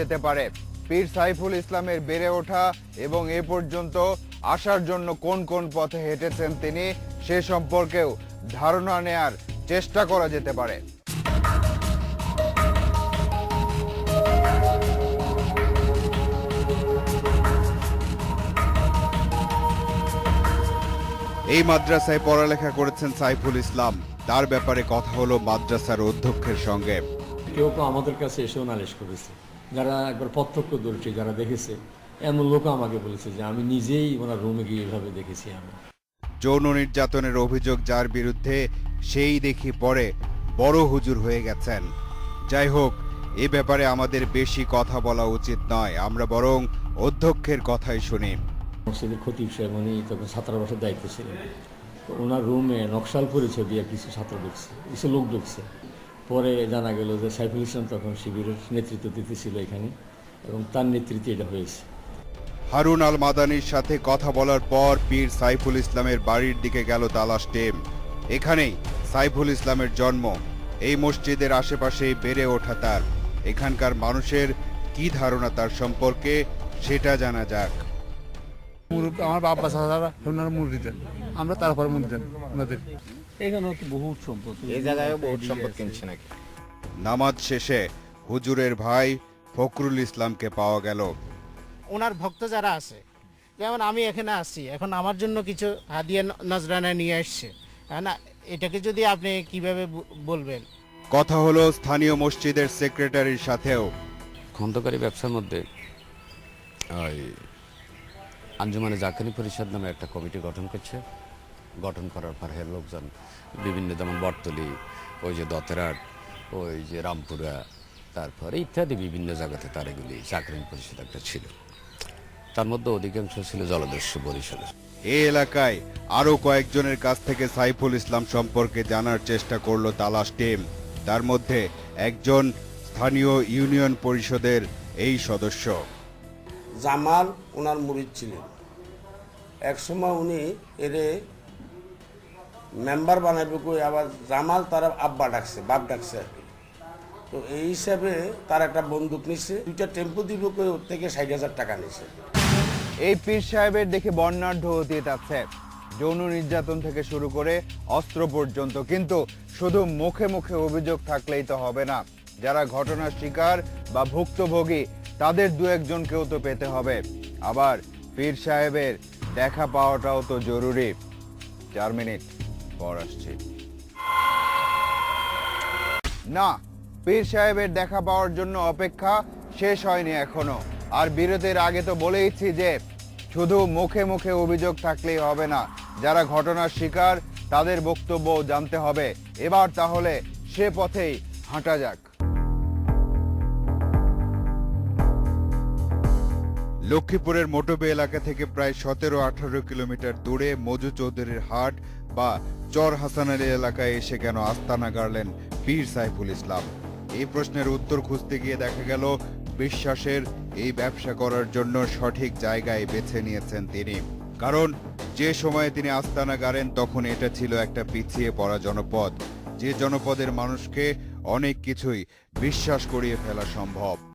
যেতে পারে। পীর সাইফুল ইসলামের বেড়ে ওঠা এবং এ পর্যন্ত আসার জন্য কোন কোন পথে হেঁটেছেন তিনি সে সম্পর্কেও ধারণা নেয়ার চেষ্টা করা যেতে পারে। এই মাদ্রাসায় পড়ালেখা করেছেন সাইফুল ইসলাম। তার ব্যাপারে কথা হলো মাদ্রাসার অধ্যক্ষের সঙ্গে। কেউ কেউ আমাদের কাছে এসেও নালিশ করেছে, যারা একবার প্রত্যক্ষদর্শী যারা দেখেছে, এমন লোক আমাকে বলেছে যে আমি নিজেই ওনার রুমে গিয়ে এভাবে দেখেছি। আমি যৌন নির্যাতনের অভিযোগ যার বিরুদ্ধে সেই দেখি পরে বড় হুজুর হয়ে গেছেন। যাই হোক, এ ব্যাপারে আমাদের বেশি কথা বলা উচিত নয়, আমরা বরং অধ্যক্ষের কথাই শুনি। মসজিদের খতিব সাহেব উনি তখন ছাত্রাবাসের দায়িত্ব ছিলেন। তো ওনার রুমে নকশাল পরিচয় দিয়ে কিছু ছাত্র ঢুকছে, কিছু লোক ঢুকছে। পরে জানা গেল যে সাইফুল ইসলাম তখন শিবিরের নেতৃত্ব দিতেছিল এখানে, এবং তার নেতৃত্বে এটা হয়েছে। হারুন আল মাদানির সাথে কথা বলার পর পীর সাইফুল ইসলামের বাড়ির দিকে গেল তালাশ টিম। এখানেই সাইফুল ইসলামের জন্ম, এই মসজিদের আশেপাশেই বেড়ে ওঠা তার। এখানকার মানুষের কি ধারণা তার সম্পর্কে সেটা জানা যাক। আমার বাবা চাচারা ওনারা মুড়ি দিতেন, আমরা তারপরে মুড়ি দেন ওনাদের। এখানে তো বহুত সম্পদ, এই জায়গায় বহুত সম্পদ কিনছে নাকি। নামাজ শেষে হুজুরের ভাই ফখরুল ইসলামকে পাওয়া গেল। ওনার ভক্ত যারা আছে, যেমন আমি এখানে আসছি, এখন আমার জন্য কিছু হাদিয়া নজরানা নিয়ে আসছে না, এটাকে যদি আপনি কিভাবে বলবেন। কথা হলো স্থানীয় মসজিদের সেক্রেটারির সাথেও। খন্দকারী ব্যবসার মধ্যে আঞ্জুমানে জাকারি পরিষদ নামে একটা কমিটি গঠন করছে। গঠন করার পর লোকজন বিভিন্ন, যেমন বটতলি, ওই যে দতেরাট, ওই যে রামপুরা, তারপরে ইত্যাদি বিভিন্ন জায়গাতে তার এগুলি চাকরি পরিষদ একটা ছিল। তার মধ্যে অধিকাংশ ছিল জলদস্যু বরিশালের। এই এলাকায় আরো কয়েকজনের কাছ থেকে সাইফুল ইসলাম সম্পর্কে জানার চেষ্টা করলো তালাশ টিম। তার মধ্যে একজন স্থানীয় ইউনিয়ন পরিষদের এই সদস্য। জামাল ওনার মুরিদ ছিলেন। একসময় উনি এরে মেম্বার বানাইবে কই, আবার জামাল তার আব্বা ডাকছে, বাপ ডাকছে আর কি। তো এই হিসাবে তার একটা বন্দুক নিচ্ছে, 2টা টেম্পো দিব কই, ওর থেকে 60,000 টাকা নিছে। এই পীর সাহেবের দেখে বর্ণাঢ্য অতীত আছে, যৌন নির্যাতন থেকে শুরু করে অস্ত্র পর্যন্ত। কিন্তু শুধু মুখে মুখে অভিযোগ থাকলেই তো হবে না, যারা ঘটনার শিকার বা ভুক্তভোগী তাদের দু একজনকেও তো পেতে হবে। আবার পীর সাহেবের দেখা পাওয়াটাও তো জরুরি। 4 মিনিট পর আসছি। না, পীর সাহেবের দেখা পাওয়ার জন্য অপেক্ষা শেষ হয়নি এখনো। আর বিরতির আগে তো বলেইছি যে শুধু মুখে মুখে অভিযোগ থাকলেই হবে না, যারা ঘটনার শিকার তাদের বক্তব্য জানতে হবে। এবার তাহলে সে পথেই হাঁটা যাক। লক্ষ্মীপুরের মোটবে এলাকা থেকে প্রায় 17-18 কিলোমিটার দূরে মজু চৌধুরীর হাট বা চর হাসান আলী এলাকায় এসে কেন আস্তানা গাড়লেন পীর সাইফুল ইসলাম? এই প্রশ্নের উত্তর খুঁজতে গিয়ে দেখা গেল বিশ্বাসের এই ব্যবসা করার জন্য সঠিক জায়গায় বেছে নিয়েছেন তিনি। কারণ যে সময়ে তিনি আস্তানা গাড়েন তখন এটা ছিল একটা পিছিয়ে পড়া জনপদ, যে জনপদের মানুষকে অনেক কিছুই বিশ্বাস করিয়ে ফেলা সম্ভব।